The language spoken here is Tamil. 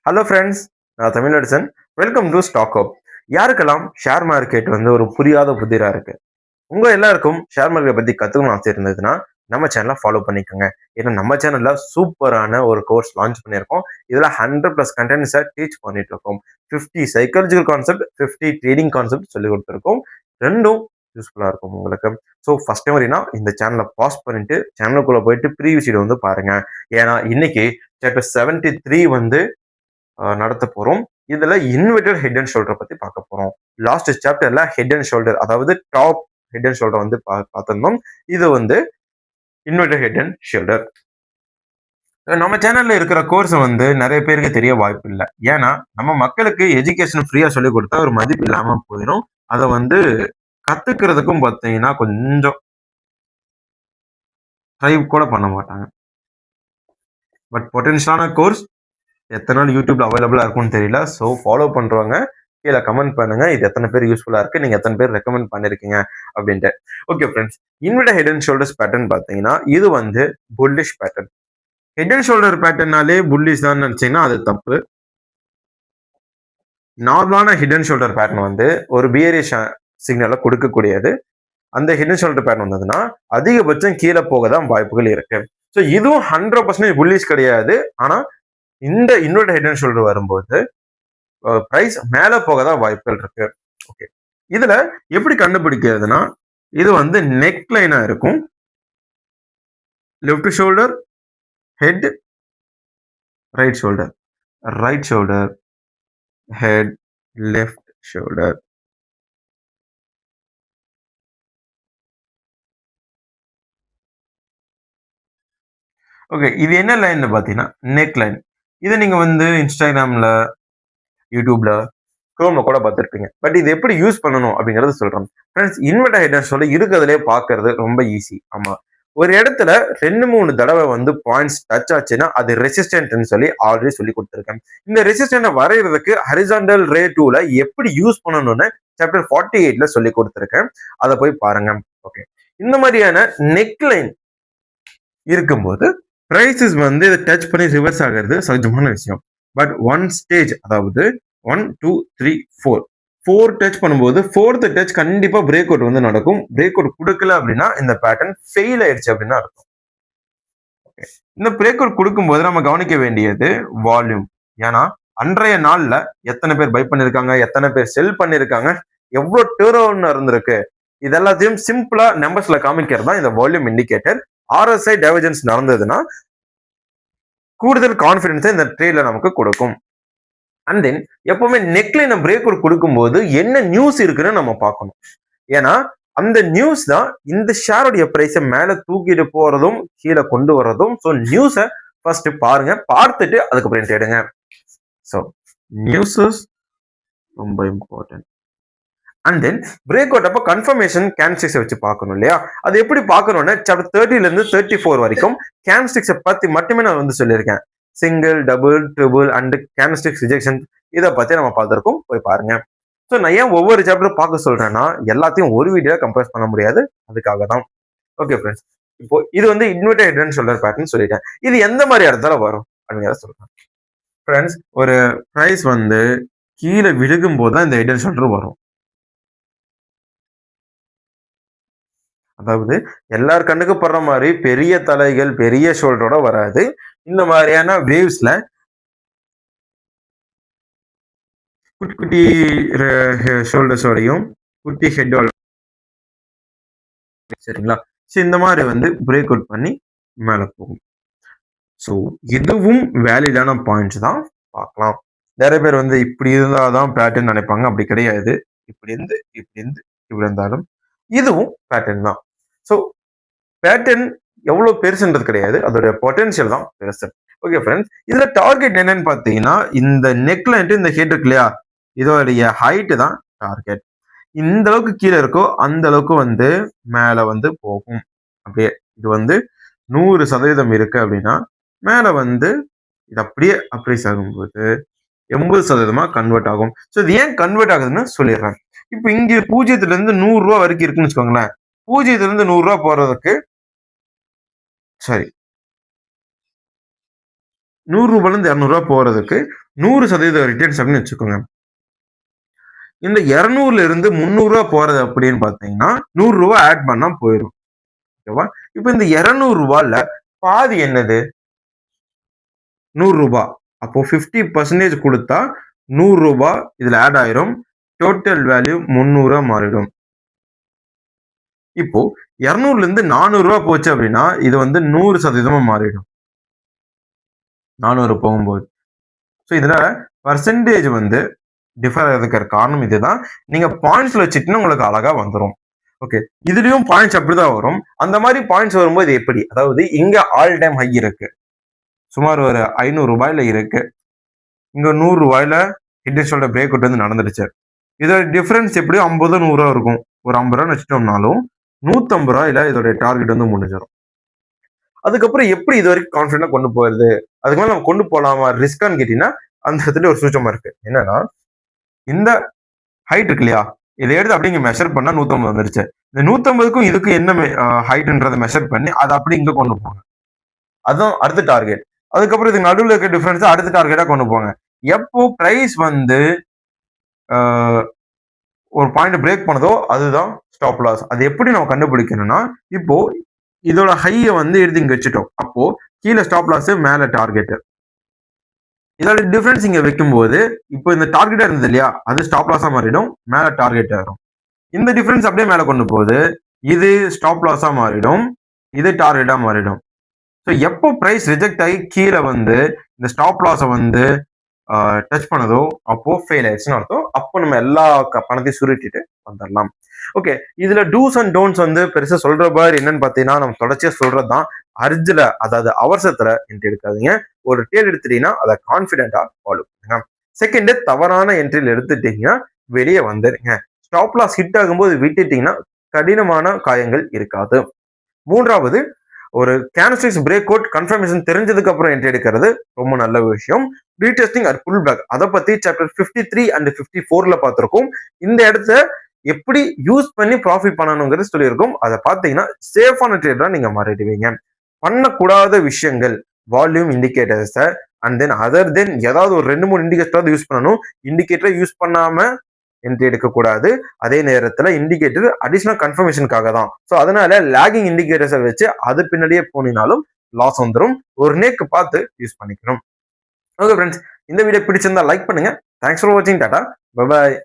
ஹலோ ஃப்ரெண்ட்ஸ், நான் தமிழரசன். வெல்கம் டு ஸ்டாக் அப். யாருக்கெல்லாம் ஷேர் மார்க்கெட் வந்து ஒரு புரியாத புதிரா இருக்கு, உங்க எல்லாருக்கும் ஷேர் மார்க்கெட் பத்தி கத்துக்கணும் ஆசை இருந்ததுன்னா நம்ம சேனலை ஃபாலோ பண்ணிக்கோங்க. ஏன்னா நம்ம சேனல்ல சூப்பரான ஒரு கோர்ஸ் லான்ச் பண்ணியிருக்கோம். இதுல 100+ கண்டென்ட்ஸை டீச் பண்ணிட்டு இருக்கோம். 50 சைக்காலஜிக்கல் கான்செப்ட், 50 ட்ரேடிங் கான்செப்ட் சொல்லி கொடுத்துருக்கோம். ரெண்டும் யூஸ்ஃபுல்லா இருக்கும் உங்களுக்கு. ஸோ ஃபர்ஸ்ட் டைம் வரீங்கன்னா இந்த சேனலை பாஸ் பண்ணிட்டு சேனலுக்குள்ள போயிட்டு ப்ரீவியஸ் வீடியோ வந்து பாருங்க. ஏன்னா இன்னைக்கு சாப்டர் 73 வந்து நடத்த போறோம். இதுல இன்வெர்டட் ஹெட் அண்ட் ஷோல்டர் பத்தி பார்க்க போறோம். லாஸ்ட் சாப்டர்ல ஹெட் அண்ட் ஷோல்டர், அதாவது டாப் ஹெட் அண்ட் ஷோல்டர் வந்து பார்த்திருந்தோம். இது வந்து இன்வெர்டட் ஹெட் அண்ட் ஷோல்டர். நம்ம சேனல்ல இருக்கிற கோர்ஸ் வந்து நிறைய பேருக்கு தெரிய வாய்ப்பு இல்லை. ஏன்னா நம்ம மக்களுக்கு எஜுகேஷன் ஃப்ரீயா சொல்லி கொடுத்தா ஒரு மதிப்பு இல்லாம போயிடும். அதை வந்து கத்துக்கிறதுக்கும் பார்த்தீங்கன்னா கொஞ்சம் ட்ரை கூட பண்ண மாட்டாங்க. பட் பொட்டன்ஷியலான கோர்ஸ் எத்தனை நாள் யூடியூப்ல அவைலபிளா இருக்கும்னு தெரியல. ஸோ ஃபாலோ பண்றவங்க கீழே கமெண்ட் பண்ணுங்க, இது எத்தனை பேர் யூஸ்ஃபுல்லா இருக்கு, நீங்க எத்தனை பேர் ரெக்கமெண்ட் பண்ணிருக்கீங்க அப்படின்ட்டு. Okay friends, inverted head and shoulders pattern பாத்தீங்கன்னா இது வந்து bullish pattern. Head and shoulder பேட்டர்னாலே புல்லிஷ் தான் நினைச்சீங்கன்னா அது தப்பு. நார்மலான ஹெட் அண்ட் ஷோல்டர் பேட்டர்ன் வந்து ஒரு பியரிஷ் சிக்னலை கொடுக்கக்கூடியது. அந்த ஹெட் அண்ட் ஷோல்டர் பேட்டர்ன் வந்ததுன்னா அதிகபட்சம் கீழே போக தான் வாய்ப்புகள் இருக்கு. ஸோ இதுவும் 100% புல்லிஷ் கிடையாது. ஆனா இந்த இன்வெர்டட் ஹெட் அண்ட் ஷோல்டர் வரும்போது பிரைஸ் மேல போக தான் வாய்ப்புகள் இருக்கு. ஓகே, இதுல எப்படி கண்டுபிடிக்கிறதுனா இது வந்து நெக் லைனா இருக்கும். Left shoulder, head, right shoulder, right shoulder, head, left shoulder. Okay, இது என்ன லைன் பாத்தீங்கன்னா நெக் லைன். இதை நீங்க வந்து இன்ஸ்டாகிராம்ல, யூடியூப்ல, குரோம்ல கூட பார்த்துருப்பீங்க. பட் இது எப்படி யூஸ் பண்ணணும் அப்படிங்கறது சொல்றோம். Friends, inverted head and shoulder இருக்கிறதுலே பார்க்கறது ரொம்ப ஈஸி. ஆமா, ஒரு இடத்துல 2-3 தடவை வந்து பாயிண்ட்ஸ் டச் ஆச்சுன்னா அது ரெசிஸ்டன்ட்னு சொல்லி ஆல்ரெடி சொல்லி கொடுத்துருக்கேன். இந்த ரெசிஸ்டன்ட் வரைகிறதுக்கு ஹரிசாண்டல் ரே டூல எப்படி யூஸ் பண்ணணும்னு சாப்டர் 48ல சொல்லி கொடுத்துருக்கேன். அதை போய் பாருங்க. ஓகே, இந்த மாதிரியான நெக் லைன் இருக்கும்போது பிரைசஸ் வந்து இதை டச் பண்ணி ரிவர்ஸ் ஆகிறது சகஜமான விஷயம். பட் ஒன் ஸ்டேஜ், அதாவது 1 2 3 4 டச் பண்ணும்போது 4th டச் கண்டிப்பா பிரேக் அவுட் வந்து நடக்கும். பிரேக் அவுட் கொடுக்கல அப்படின்னா இந்த பேட்டர்ன் ஃபெயில் ஆயிடுச்சு அப்படின்னு அர்த்தம். இந்த பிரேக் அவுட் கொடுக்கும்போது நம்ம கவனிக்க வேண்டியது வால்யூம். ஏன்னா அன்றைய நாள்ல எத்தனை பேர் பை பண்ணிருக்காங்க, எத்தனை பேர் செல் பண்ணிருக்காங்க, எவ்வளவு டேர்ன் ஓவர் இருந்திருக்கு, இது எல்லாத்தையும் சிம்பிளா நம்பர்ஸ்ல காமிக்கிறது தான் இந்த வால்யூம் இண்டிகேட்டர். RSI டைவர்ஜென்ஸ் நடந்ததுன்னா கூடுதல் கான்பிடன்ஸை இந்த ட்ரேட்ல நமக்கு கொடுக்கும். அண்ட் தென் எப்பவுமே நெக்லைன் பிரேக் அவுட் கொடுக்கும்போது என்ன நியூஸ் இருக்குன்னு நம்ம பார்க்கணும். ஏன்னா அந்த நியூஸ் தான் இந்த ஷேருடைய பிரைஸை மேல தூக்கிட்டு போறதும் கீழே கொண்டு வர்றதும். ஸோ நியூஸை ஃபர்ஸ்ட் பாருங்க, பார்த்துட்டு அதுக்கப்புறம் தேடுங்க. ஸோ நியூஸஸ் ரொம்ப important. And then break out அப்போ கன்ஃபர்மேஷன் கேண்டில்ஸ்டிக்ஸை வச்சு பார்க்கணும் இல்லையா? அது எப்படி பார்க்கணும்னா சாப்டர் 30ல இருந்து 34 வரைக்கும் கேண்டில்ஸ்டிக்ஸை பத்தி மட்டுமே நான் வந்து சொல்லியிருக்கேன். Single, double, triple and candlesticks rejection, இதை பத்தி நம்ம பார்த்துருக்கோம், போய் பாருங்க. ஸோ நான் ஏன் ஒவ்வொரு சாப்டர் பார்க்க சொல்றேன்னா எல்லாத்தையும் ஒரு வீடியோ கம்பேர் பண்ண முடியாது, அதுக்காக தான். ஓகே ஃப்ரெண்ட்ஸ், இப்போ இது வந்து inverted head and shoulder pattern சொல்லிட்டேன். இது எந்த மாதிரி இடத்துல வரும் அப்படிங்கிறத சொல்றேன். ஃப்ரெண்ட்ஸ், ஒரு பிரைஸ் வந்து கீழே விழுகும் போது தான் இந்த ஹெட் அண்ட் ஷோல்டர் வரும். அதாவது எல்லார் கண்ணுக்கு படுற மாதிரி பெரிய தலைகள், பெரிய ஷோல்டரோட வராது. இந்த மாதிரியான வேவ்ஸ்ல குட்டி குட்டி ஷோல்டர்ஸோடையும் குட்டி ஹெட்டோட, சரிங்களா? ஸோ இந்த மாதிரி வந்து பிரேக் அவுட் பண்ணி மேலே போகும். ஸோ இதுவும் வேலிடான பாயிண்ட்ஸ் தான், பார்க்கலாம். நிறைய பேர் வந்து இப்படி இருந்தாதான் பேட்டர்ன் நினைப்பாங்க, அப்படி கிடையாது. இப்படி இருந்து இப்படி இருந்து இப்படி இருந்தாலும் இதுவும் பேட்டர்ன் தான். ஸோ பேட்டர்ன் எவ்வளவு பெருசுன்றது கிடையாது, அதோட பொட்டன்ஷியல் தான் பெருசு. ஓகே ஃப்ரெண்ட்ஸ், இதுல டார்கெட் என்னன்னு பாத்தீங்கன்னா இந்த நெக்ல இந்த ஹெட் இருக்கு இல்லையா, இதோடைய ஹைட் தான் டார்கெட். இந்த அளவுக்கு கீழே இருக்கோ அந்த அளவுக்கு வந்து மேல வந்து போகும். அப்படியே இது வந்து 100% இருக்கு அப்படின்னா மேல வந்து இது அப்படியே அப்ரைஸ் ஆகும்போது 80% கன்வெர்ட் ஆகும். ஸோ இது ஏன் கன்வெர்ட் ஆகுதுன்னு சொல்லிடுறேன். இப்போ இங்க 0ல இருந்து 100 ரூபா வரைக்கும் இருக்குன்னு வச்சுக்கோங்களேன். 0ல இருந்து 100 ரூபா போறதுக்கு, சரி, ரூபாயிலிருந்து 200 போறதுக்கு 100% ரிட்டர்ன்ஸ் அப்படின்னு வச்சுக்கோங்க. இந்த 200ல இருந்து 300 போறது அப்படின்னு பார்த்தீங்கன்னா 100 ஆட் பண்ணா போயிடும். ஓகேவா? இப்போ இந்த 200 பாதி என்னது? 100 அப்போ 50% கொடுத்தா 100 இதுல ஆட் ஆயிரும். டோட்டல் வேல்யூ 300 மாறிடும். இப்போ 200ல இருந்து 400 போச்சு அப்படின்னா இது வந்து 100% மாறிடும். 400 போகும்போது. ஸோ இதுல பர்சன்டேஜ் வந்து டிஃபர் ஆகிறதுக்கு காரணம் இதுதான். நீங்க பாயிண்ட்ஸ்ல வச்சுட்டீங்கன்னா உங்களுக்கு அழகா வந்துடும். ஓகே, இதுலயும் பாயிண்ட்ஸ் அப்படிதான் வரும். அந்த மாதிரி பாயிண்ட்ஸ் வரும்போது எப்படி? அதாவது இங்க ஆல் டைம் ஹை இருக்கு. சுமார் ஒரு 500 ரூபாயில இருக்கு. இங்க 100 ரூபாயில head and shoulder break out வந்து நடந்துருச்சு. இதோட டிஃபரன்ஸ் எப்படியும் 50 100 இருக்கும். ஒரு 50 ரூபா வச்சுட்டோம்னாலும் 150 ரூபாயில இதோட டார்கெட் வந்து முடிஞ்சிடும். அதுக்கப்புறம் எப்படி இது வரைக்கும் கான்ஃபிடண்டா கொண்டு போறது? அதுக்கு மேல நம்ம கொண்டு போலாமா ரிஸ்கான்னு கேட்டீங்கன்னா அந்த இடத்துல ஒரு சூச்சமா இருக்கு. என்னன்னா இந்த ஹைட் இருக்கு இல்லையா, இதை எடுத்து அப்படிங்க மெஷர் பண்ணா 150 வந்துருச்சு. இந்த 150க்கும் இதுக்கும் என்ன ஹைட்ன்றதை மெஷர் பண்ணி அதை அப்படி இங்க கொண்டு போங்க. அதுதான் அடுத்த டார்கெட். அதுக்கப்புறம் இதுக்கு நடுவில் இருக்க டிஃபரன்ஸ் அடுத்த டார்கெட்டா கொண்டு போங்க. எப்போ பிரைஸ் வந்து ஒரு பாயிண்ட் பிரேக் பண்ணதோ அதுதான் ஸ்டாப் லாஸ். அது எப்படி நம்ம கண்டுபிடிக்கணும்னா, இப்போ இதோட ஹையை வந்து எடுத்து இங்க வச்சுட்டோம். அப்போ கீழே ஸ்டாப் லாஸ், மேல டார்கெட். இதோட டிஃபரன்ஸ் இங்க வைக்கும்போது இப்போ இந்த டார்கெட்டா இருந்தது இல்லையா, அது ஸ்டாப் லாஸா மாறிடும், மேல டார்கெட் ஆயிரும். இந்த டிஃபரன்ஸ் அப்படியே மேல கொண்டு போகுது, இது ஸ்டாப் லாஸா மாறிடும், இது டார்கெட்டா மாறிடும். ஸோ எப்போ பிரைஸ் ரிஜெக்ட் ஆகி கீழே வந்து இந்த ஸ்டாப் லாஸை வந்து டச் பண்ணதோ அப்போ ஃபெயில் ஆயிடுச்சுன்னு அர்த்தம். அப்போ நம்ம எல்லா பணத்தையும் சுருட்டிட்டு வந்துடலாம். ஓகே, இதுல டூஸ் அண்ட் டோன்ட்ஸ் வந்து பெருசா சொல்ற மாதிரி என்னன்னு பாத்தீங்கன்னா நம்ம தொடர்ச்சியா சொல்றதுதான். அர்ஜுல அதாவது அவசரத்துல என்ட்ரி எடுக்காதீங்க. ஒரு ட்ரேட் எடுத்துட்டீங்கன்னா அதை கான்பிடென்டா ஃபாலோ பண்ணுங்க. செகண்ட், தவறான என்ட்ரியில் எடுத்துட்டீங்கன்னா வெளியே வந்துருங்க. ஸ்டாப் லாஸ் ஹிட் ஆகும்போது விட்டுட்டீங்கன்னா கடினமான காயங்கள் இருக்காது. மூன்றாவது, ஒரு கேண்டல்ஸ்டிக்ஸ் பிரேக் அவுட் கன்ஃபர்மேஷன் தெரிஞ்சதுக்கு அப்புறம் என்ட்ரி எடுக்கிறது ரொம்ப நல்ல விஷயம். ரீடெஸ்டிங் ஆர் புல் பேக் அதை பத்தி சாப்டர் 53 அண்ட் 54ல பார்த்திருக்கோம். இந்த இடத்த எப்படி யூஸ் பண்ணி ப்ராஃபிட் பண்ணணுங்கிறது சொல்லியிருக்கோம். அதை பார்த்தீங்கன்னா சேஃபான ட்ரேட் தான் நீங்க மாறிடுவீங்க. பண்ணக்கூடாத விஷயங்கள் வால்யூம் இண்டிகேட்டர்ஸை அண்ட் தென் அதர் தென் ஏதாவது ஒரு 2-3 இண்டிகேட்டர் யூஸ் பண்ணணும். இண்டிகேட்டரை யூஸ் பண்ணாம என்ட்ரி எடுக்கக்கூடாது. அதே நேரத்தில் இண்டிகேட்டர் அடிஷனல் கன்ஃபர்மேஷனுக்காக தான். ஸோ அதனால லேகிங் இண்டிகேட்டர்ஸை வச்சு அது பின்னாடியே போனினாலும் லாஸ் வந்துடும். ஒரு நேக்கு பார்த்து யூஸ் பண்ணிக்கணும். ஓகே ஃப்ரெண்ட்ஸ், இந்த வீடியோ பிடிச்சிருந்தா லைக் பண்ணுங்க. தேங்க்ஸ் ஃபார் வாட்சிங். Tata, bye bye.